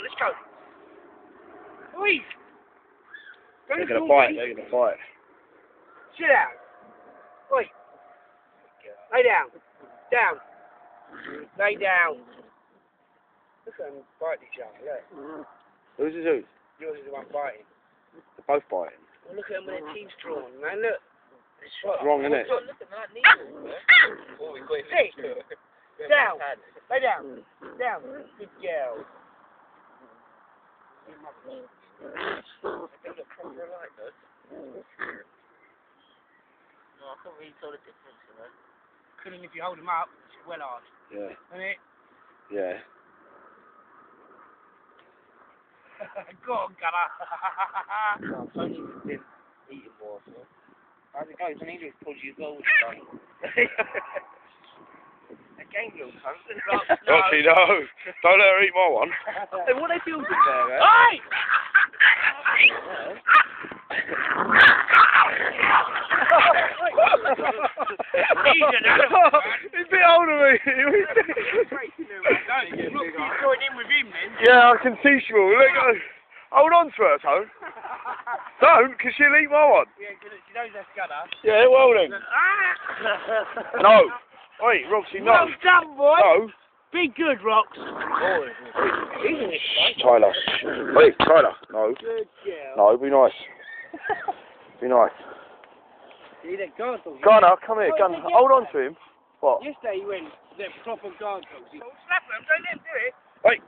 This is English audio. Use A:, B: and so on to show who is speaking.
A: let's go. Oi!
B: They're going to fight, they're going to fight.
A: Sit down. Oi. Lay down. Down. Lay down. Look at them fight each other, look.
B: Who's is who?
A: Yours is the one fighting.
B: They're both fighting.
A: Well, look at them with their teeth drawn, man, look.
B: It's wrong, isn't it?
A: Look at that needle, Sit. Down. Lay down. Down. Good girl. They look proper alike, though. No, I can't really tell the difference, you know. Couldn't if you hold them up, it's well hard.
B: Yeah.
A: Isn't it?
B: Yeah.
A: Go on, Gunner. No, Tony's been eating more, so. How's it going? Tony just pulled you gold. Again, you cunt.
B: Roxy, no. Don't let her eat my one.
A: Hey, what are they building there, eh? Hey! He's an animal, man.
B: He's a bit older than me.
A: Join in with him, then.
B: Yeah, I can see she will. Let go. Hold on to her, Tone. Don't, because she'll eat my one.
A: Yeah, she knows that's Gunner.
B: Yeah, well then. No. Wait, Roxy, no.
A: Well done, boy.
B: No.
A: Be good, Rox.
B: Shh, Tyler. Wait, Tyler. No.
A: Good girl.
B: No, be nice. Be nice.
A: See that guard dog?
B: Gunner, come here. Gunner, hold on to him. What?
A: Yesterday he went, they're proper guard dogs. Slap him, don't let him do it.
B: Wait.